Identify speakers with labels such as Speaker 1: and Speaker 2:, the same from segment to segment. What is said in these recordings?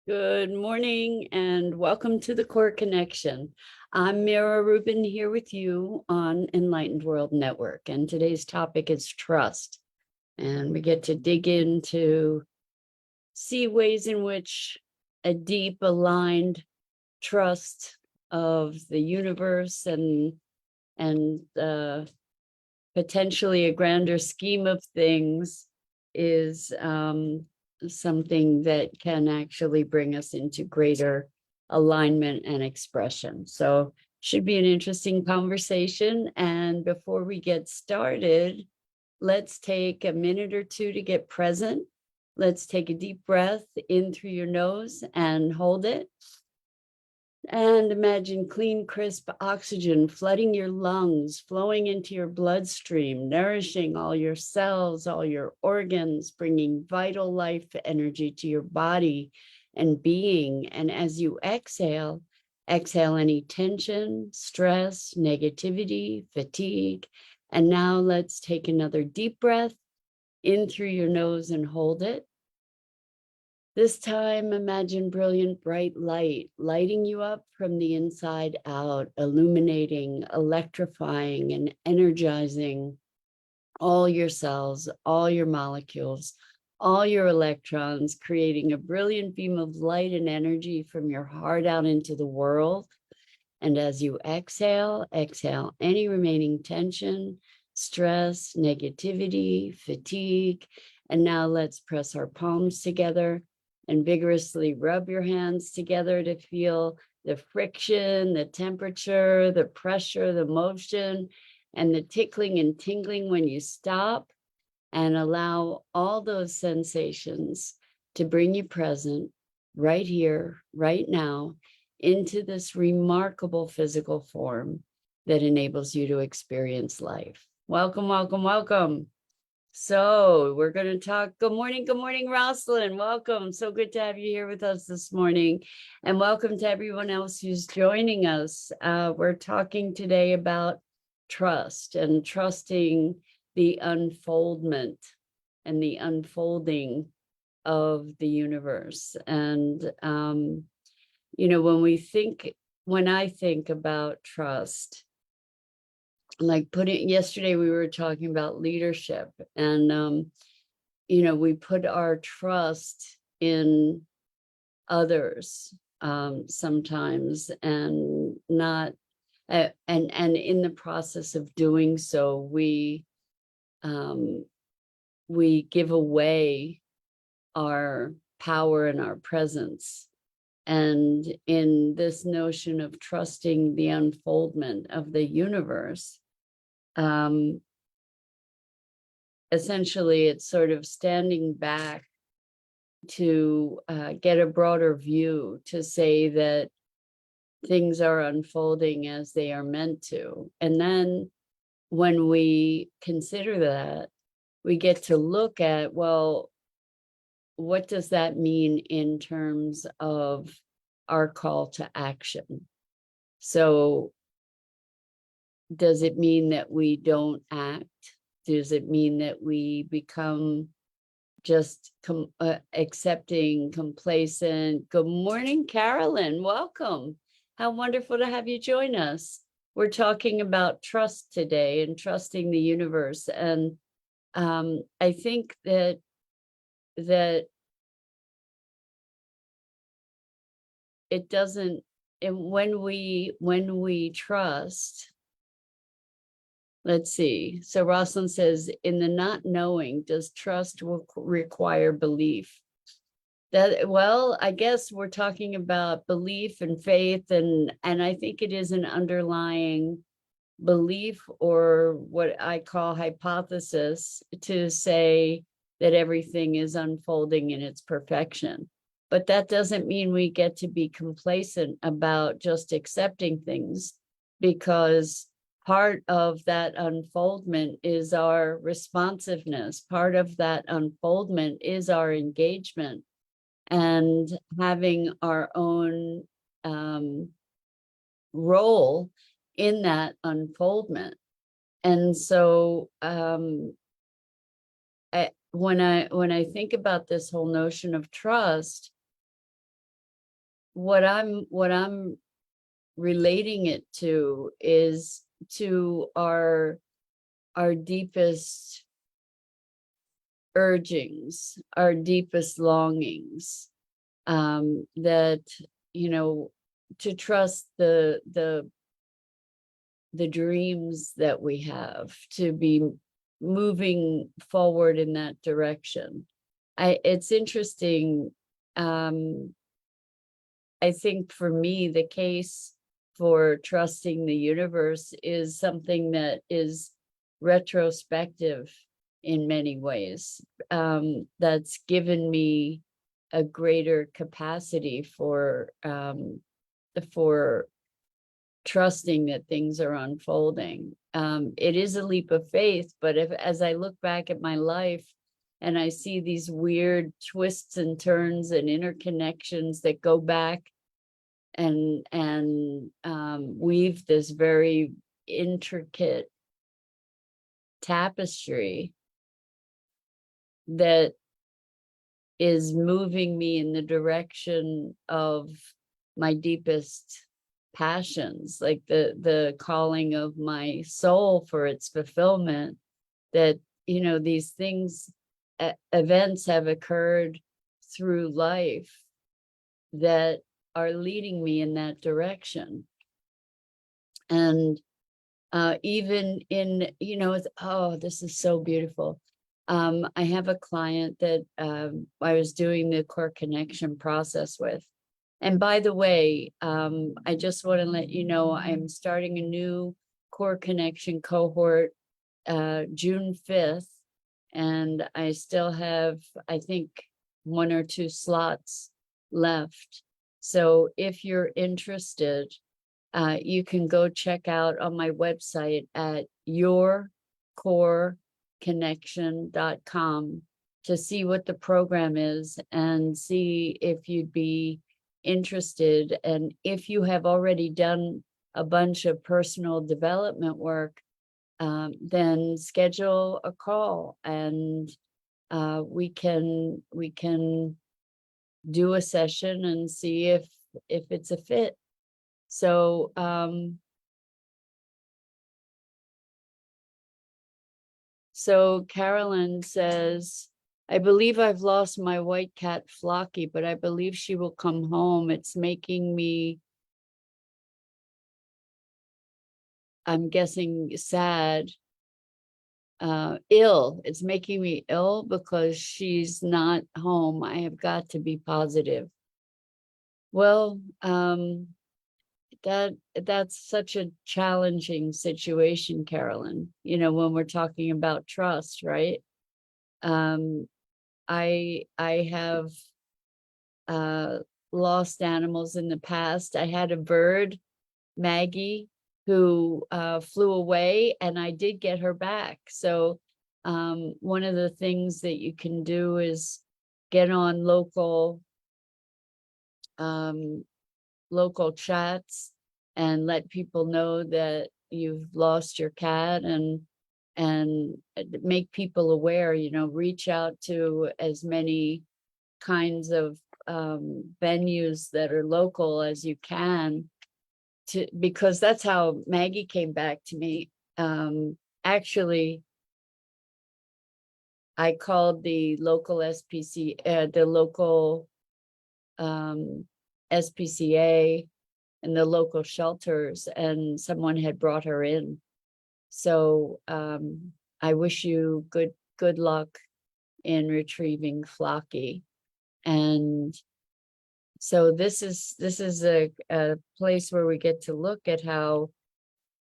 Speaker 1: Good morning and welcome to the Core Connection. I'm Mira Rubin here with you on Enlightened World Network, and today's topic is trust. And we get to dig into see ways in which a deep aligned trust of the universe and potentially a grander scheme of things is something that can actually bring us into greater alignment and expression. So should be an interesting conversation. And before we get started, let's take a minute or two to get present. Let's take a deep breath in through your nose and hold it. And imagine clean, crisp oxygen flooding your lungs, flowing into your bloodstream, nourishing all your cells, all your organs, bringing vital life energy to your body and being. And as you exhale, exhale any tension, stress, negativity, fatigue. And now let's take another deep breath in through your nose and hold it. This time, imagine brilliant, bright light lighting you up from the inside out, illuminating, electrifying, and energizing all your cells, all your molecules, all your electrons, creating a brilliant beam of light and energy from your heart out into the world. And as you exhale, exhale any remaining tension, stress, negativity, fatigue. And now let's press our palms together and vigorously rub your hands together to feel the friction, the temperature, the pressure, the motion, and the tickling and tingling when you stop, and allow all those sensations to bring you present right here, right now, into this remarkable physical form that enables you to experience life. Welcome, welcome, welcome. So we're going to talk. Good morning, Rosalind. Welcome. So good to have you here with us this morning. And welcome to everyone else who's joining us. We're talking today about trust and trusting the unfoldment and the unfolding of the universe. And, when I think about trust, like yesterday we were talking about leadership, and we put our trust in others sometimes, and not and in the process of doing so, we give away our power and our presence. And in this notion of trusting the unfoldment of the universe, essentially it's sort of standing back to get a broader view, to say that things are unfolding as they are meant to. And then when we consider that, we get to look at, well, what does that mean in terms of our call to action? So does it mean that we don't act? Does it mean that we become just accepting, complacent? Good morning, Carolyn. Welcome. How wonderful to have you join us. We're talking about trust today and trusting the universe. And I think that it doesn't, and when we trust, let's see. So Rosalind says, in the not knowing, does trust require belief? Well, I guess we're talking about belief and faith, and I think it is an underlying belief, or what I call hypothesis, to say that everything is unfolding in its perfection. But that doesn't mean we get to be complacent about just accepting things, because part of that unfoldment is our responsiveness. Part of that unfoldment is our engagement and having our own role in that unfoldment. And so when I think about this whole notion of trust, what I'm relating it to is to our deepest urgings, our deepest longings, that, to trust the dreams that we have, to be moving forward in that direction. It's interesting. I think for me, the case for trusting the universe is something that is retrospective in many ways. That's given me a greater capacity for trusting that things are unfolding. It is a leap of faith, but as I look back at my life and I see these weird twists and turns and interconnections that go back and weave this very intricate tapestry that is moving me in the direction of my deepest passions, like the calling of my soul for its fulfillment, that these things, events have occurred through life that are leading me in that direction. And even in, this is so beautiful. I have a client that I was doing the core connection process with. And by the way, I just want to let you know, I'm starting a new core connection cohort June 5th. And I still have, I think, 1 or 2 slots left. So if you're interested, you can go check out on my website at yourcoreconnection.com to see what the program is and see if you'd be interested. And if you have already done a bunch of personal development work, then schedule a call and we can do a session and see if it's a fit. So so Carolyn says, I believe I've lost my white cat Flocky, but I believe she will come home. It's making me, I'm guessing, sad, ill. It's making me ill because she's not home. I have got to be positive. Well, that's such a challenging situation, Carolyn, when we're talking about trust, right? I have lost animals in the past. I had a bird, Maggie, who flew away, and I did get her back. So one of the things that you can do is get on local chats and let people know that you've lost your cat, and make people aware, reach out to as many kinds of venues that are local as you can, because that's how Maggie came back to me. Actually, I called the local SPC, the local SPCA and the local shelters, and someone had brought her in. So I wish you good luck in retrieving Flocky. And so this is a place where we get to look at how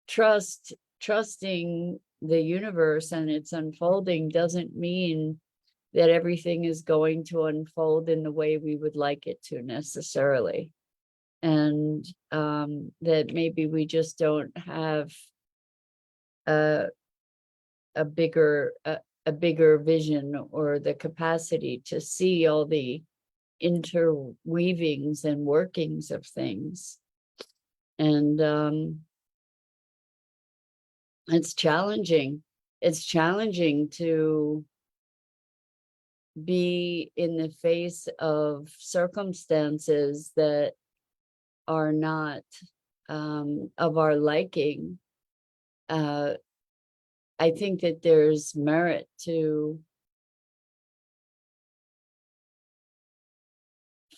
Speaker 1: trusting the universe and its unfolding doesn't mean that everything is going to unfold in the way we would like it to necessarily. And that maybe we just don't have a bigger vision or the capacity to see all the interweavings and workings of things. And it's challenging. It's challenging to be in the face of circumstances that are not of our liking, I think that there's merit to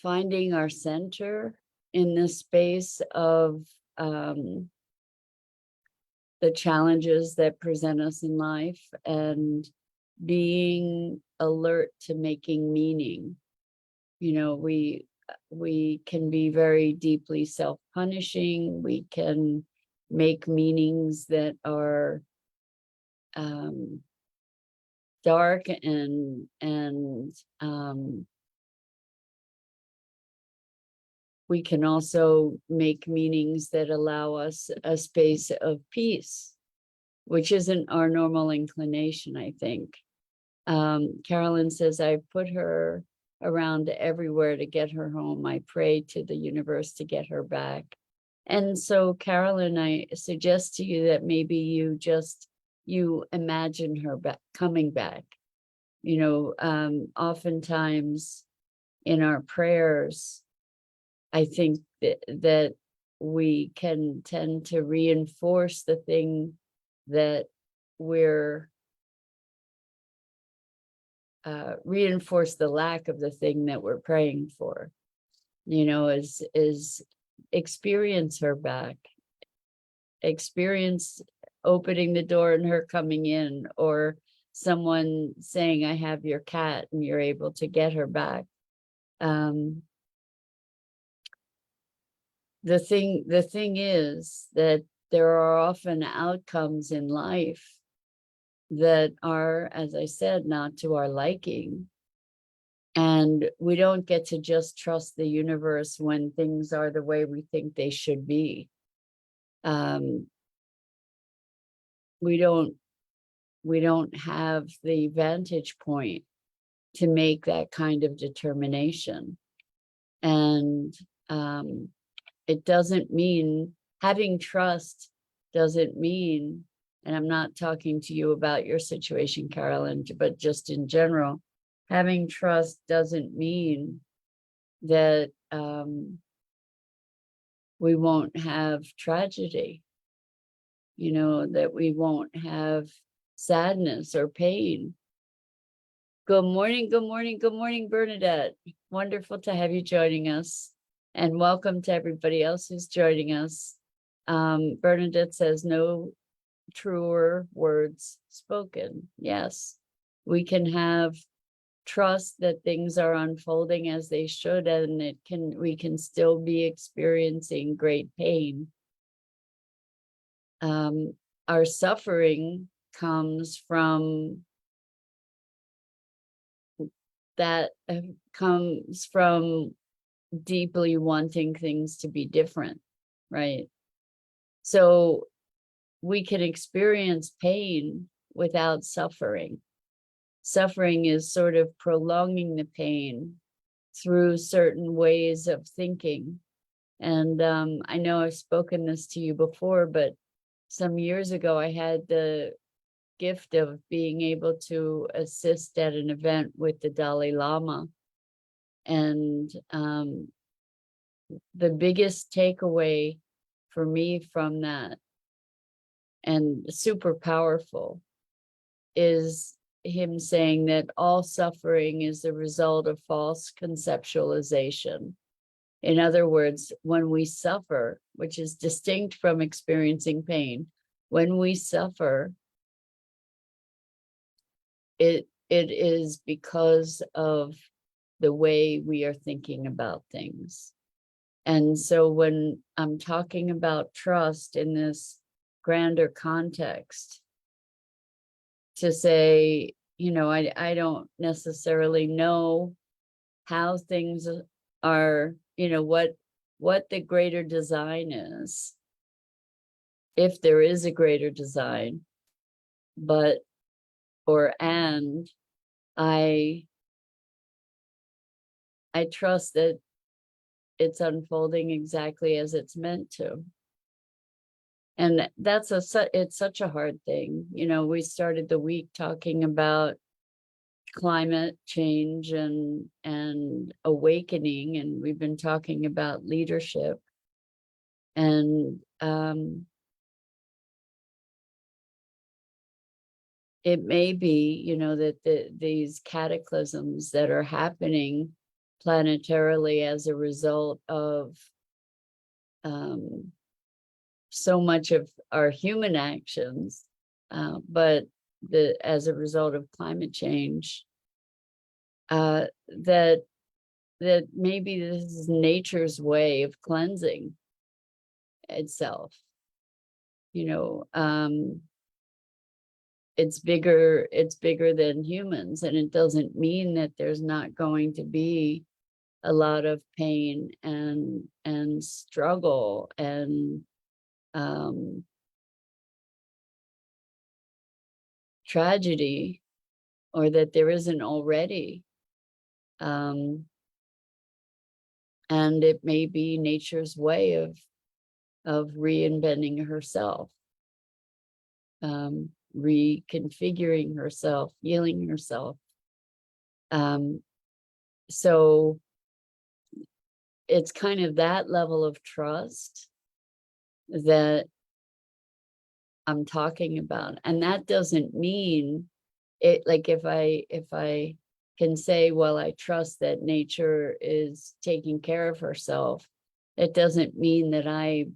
Speaker 1: finding our center in the space of the challenges that present us in life, and being alert to making meaning. You know, we can be very deeply self-punishing. We can make meanings that are dark, and we can also make meanings that allow us a space of peace, which isn't our normal inclination, I think. Carolyn says, I put her around everywhere to get her home. I pray to the universe to get her back. And so, Carolyn, I suggest to you that maybe you imagine her coming back. You know, oftentimes in our prayers, I think that we can tend to reinforce the thing that we're reinforce the lack of the thing that we're praying for. You know, is experience her back, experience opening the door and her coming in, or someone saying, I have your cat, and you're able to get her back. The thing is that there are often outcomes in life that are, as I said, not to our liking. And we don't get to just trust the universe when things are the way we think they should be. We don't have the vantage point to make that kind of determination. And it doesn't mean, having trust doesn't mean, and I'm not talking to you about your situation, Carolyn, but just in general, having trust doesn't mean that we won't have tragedy, you know, that we won't have sadness or pain. Good morning, good morning, good morning, Bernadette. Wonderful to have you joining us. And welcome to everybody else who's joining us. Bernadette says, no truer words spoken. Yes, we can have trust that things are unfolding as they should, and we can still be experiencing great pain. Our suffering comes from deeply wanting things to be different, right? So we can experience pain without suffering. Suffering is sort of prolonging the pain through certain ways of thinking. And I know I've spoken this to you before, but some years ago, I had the gift of being able to assist at an event with the Dalai Lama. And the biggest takeaway for me from that, and super powerful, is him saying that all suffering is the result of false conceptualization. In other words, when we suffer, which is distinct from experiencing pain, when we suffer, it is because of the way we are thinking about things. And so when I'm talking about trust in this grander context, to say, you know, I don't necessarily know how things are, you know, what the greater design is, if there is a greater design, but I trust that it's unfolding exactly as it's meant to. And it's such a hard thing. You know, we started the week talking about climate change and awakening, and we've been talking about leadership. And it may be, that these cataclysms that are happening planetarily as a result of so much of our human actions, but as a result of climate change, that maybe this is nature's way of cleansing itself. It's bigger than humans, and it doesn't mean that there's not going to be a lot of pain and struggle and tragedy, or that there isn't already. And it may be nature's way of reinventing herself, reconfiguring herself, healing herself. So it's kind of that level of trust that I'm talking about. And that doesn't mean it, like, if I can say, well, I trust that nature is taking care of herself, it doesn't mean that I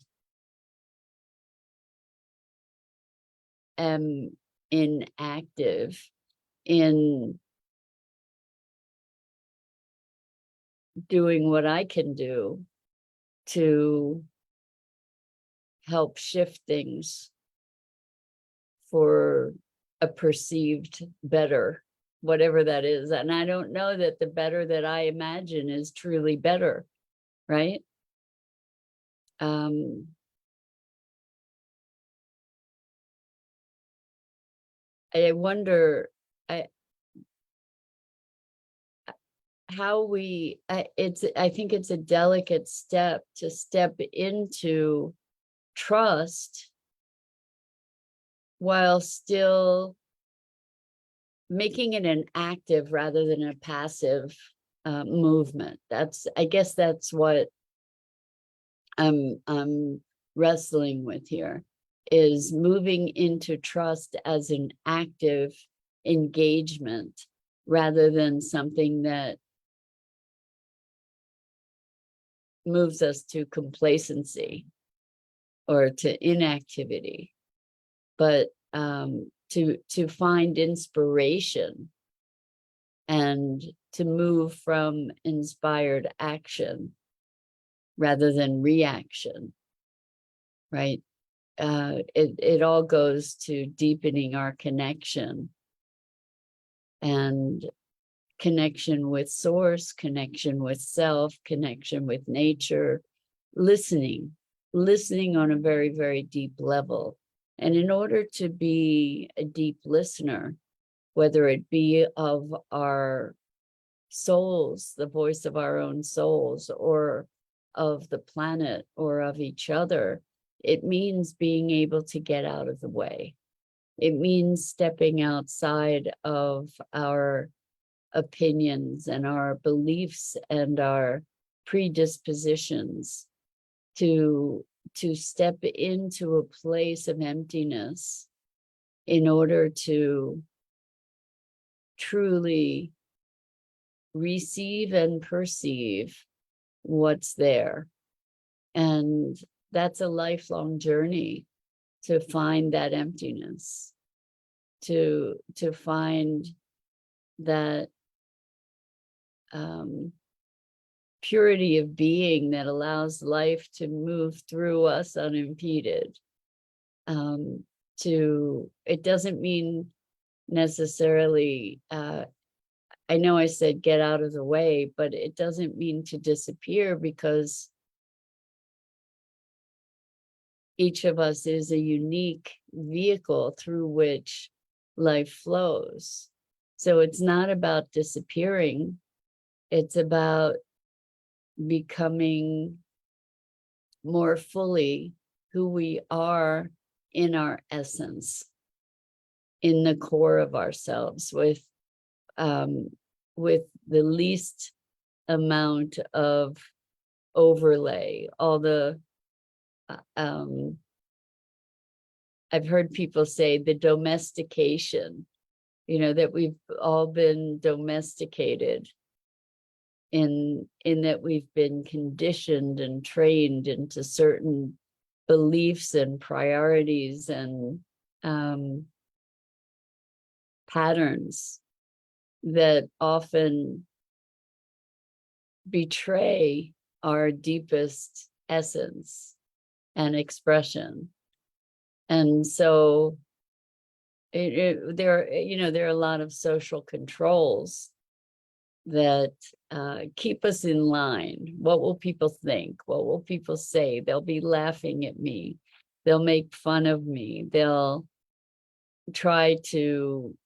Speaker 1: am inactive in doing what I can do to help shift things for a perceived better, whatever that is. And I don't know that the better that I imagine is truly better, right? I wonder how I think it's a delicate step to step into trust while still making it an active rather than a passive movement. I guess that's what I'm wrestling with here, is moving into trust as an active engagement rather than something that moves us to complacency or to inactivity, but to find inspiration and to move from inspired action rather than reaction, right? It all goes to deepening our connection, and connection with source, connection with self, connection with nature, listening on a very, very deep level. And in order to be a deep listener, whether it be of our souls, the voice of our own souls, or of the planet, or of each other, it means being able to get out of the way. It means stepping outside of our opinions and our beliefs and our predispositions to step into a place of emptiness in order to truly receive and perceive what's there. And that's a lifelong journey to find that emptiness, to find that purity of being that allows life to move through us unimpeded. It doesn't mean necessarily, I know I said get out of the way, but it doesn't mean to disappear, because each of us is a unique vehicle through which life flows. So it's not about disappearing. It's about becoming more fully who we are in our essence, in the core of ourselves, with the least amount of overlay, all the I've heard people say the domestication, that we've all been domesticated in that we've been conditioned and trained into certain beliefs and priorities and patterns that often betray our deepest essence and expression. And so there are a lot of social controls that keep us in line. What will people think? What will people say? They'll be laughing at me. They'll make fun of me. They'll try to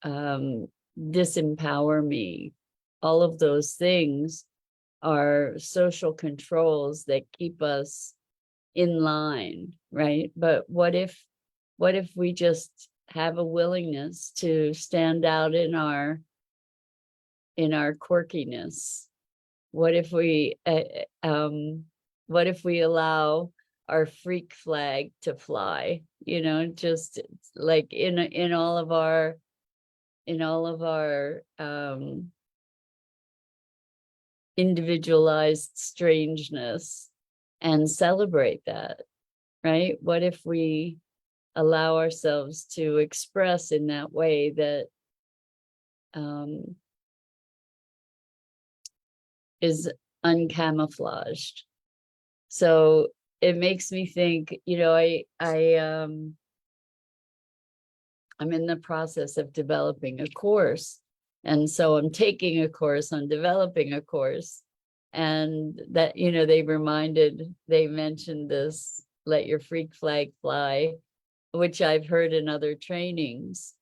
Speaker 1: disempower me. All of those things are social controls that keep us in line, right? But what if we just have a willingness to stand out in our quirkiness? What if we allow our freak flag to fly? Just like in all of our individualized strangeness, and celebrate that, right? What if we allow ourselves to express in that way that is uncamouflaged? So it makes me think, I'm in the process of developing a course. And so I'm taking a course on developing a course. And that, they mentioned this, let your freak flag fly, which I've heard in other trainings.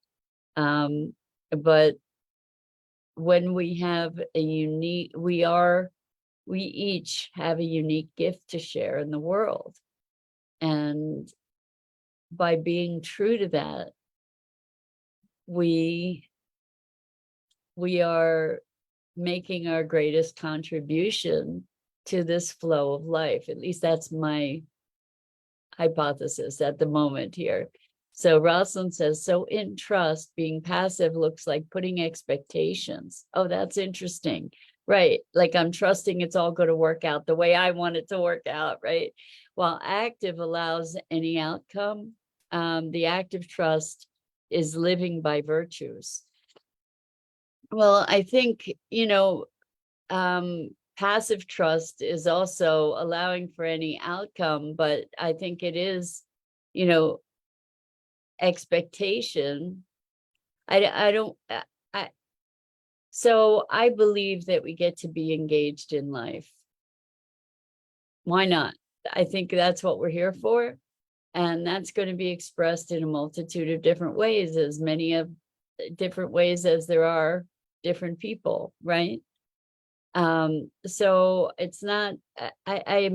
Speaker 1: But when we have we each have a unique gift to share in the world. And by being true to that, we are making our greatest contribution to this flow of life. At least that's my hypothesis at the moment here. So Rosalind says, so in trust, being passive looks like putting expectations. Oh, that's interesting. Right. Like I'm trusting it's all going to work out the way I want it to work out. Right. While active allows any outcome, the active trust is living by virtues. Well, I think, passive trust is also allowing for any outcome, but I think it is, expectation. So I believe that we get to be engaged in life. Why not? I think that's what we're here for. And that's going to be expressed in a multitude of different ways, as many of different ways as there are different people, right? So it's not, I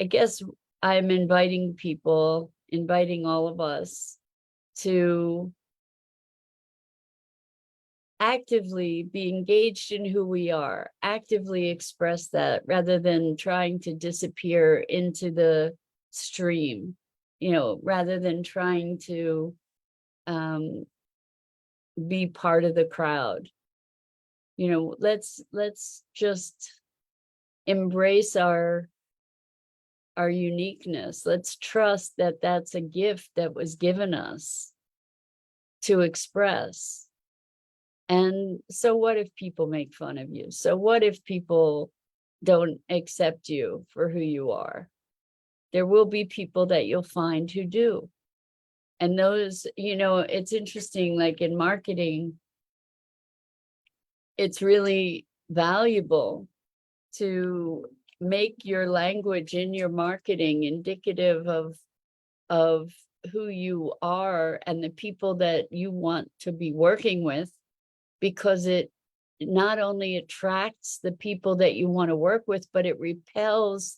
Speaker 1: guess I'm inviting all of us to actively be engaged in who we are, actively express that rather than trying to disappear into the stream, rather than trying to be part of the crowd. Let's just embrace our uniqueness. Let's trust that that's a gift that was given us to express. And so what if people make fun of you? So what if people don't accept you for who you are? There will be people that you'll find who do. And those, it's interesting, like in marketing, it's really valuable to make your language in your marketing indicative of who you are and the people that you want to be working with, because it not only attracts the people that you want to work with, but it repels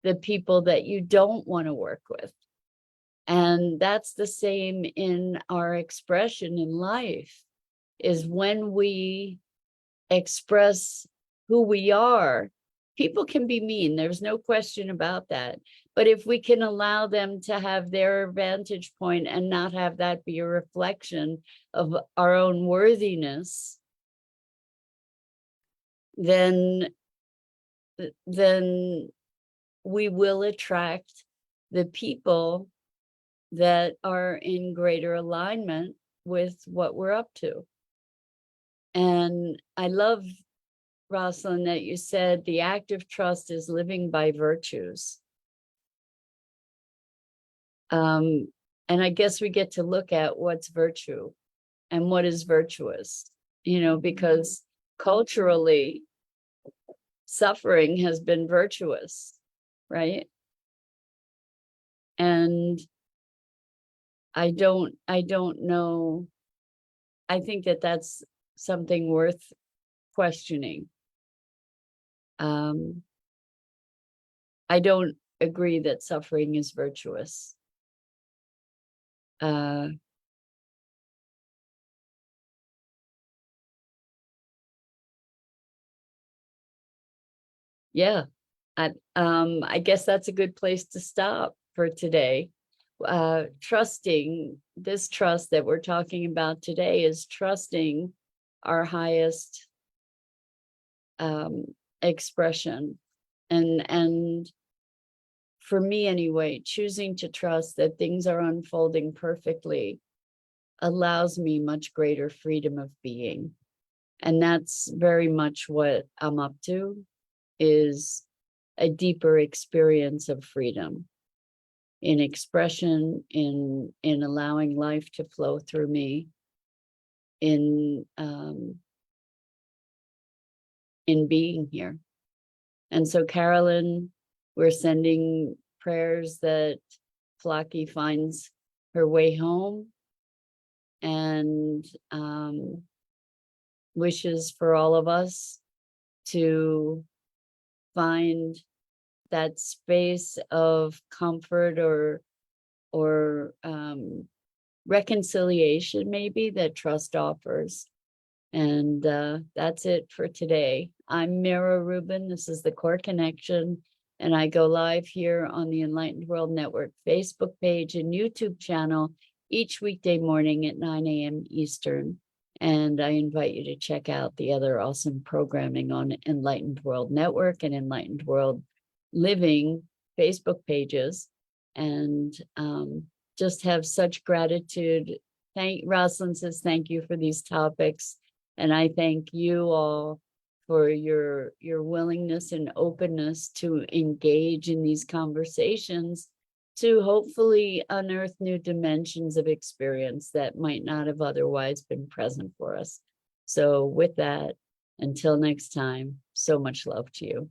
Speaker 1: the people that you don't want to work with. And that's the same in our expression in life, is when we express who we are, people can be mean. There's no question about that. But if we can allow them to have their vantage point and not have that be a reflection of our own worthiness, then we will attract the people that are in greater alignment with what we're up to. And I love, Rosalind, that you said the act of trust is living by virtues. And I guess we get to look at what's virtue and what is virtuous, because culturally, suffering has been virtuous, right? And I don't know. I think that that's something worth questioning. I don't agree that suffering is virtuous. Yeah, I guess that's a good place to stop for today. Trusting, this trust that we're talking about today is trusting our highest expression. And for me anyway, choosing to trust that things are unfolding perfectly allows me much greater freedom of being. And that's very much what I'm up to, is a deeper experience of freedom in expression, in allowing life to flow through me, in being here. And so, Carolyn, we're sending prayers that Flocky finds her way home, and wishes for all of us to find that space of comfort or reconciliation, maybe, that trust offers. And that's it for today. I'm Mira Rubin. This is the Core Connection, and I go live here on the Enlightened World Network Facebook page and YouTube channel each weekday morning at 9 a.m. Eastern. And I invite you to check out the other awesome programming on Enlightened World Network and Enlightened World Living Facebook pages. And just have such gratitude. Rosalind says, thank you for these topics. And I thank you all for your willingness and openness to engage in these conversations, to hopefully unearth new dimensions of experience that might not have otherwise been present for us. So with that, until next time, so much love to you.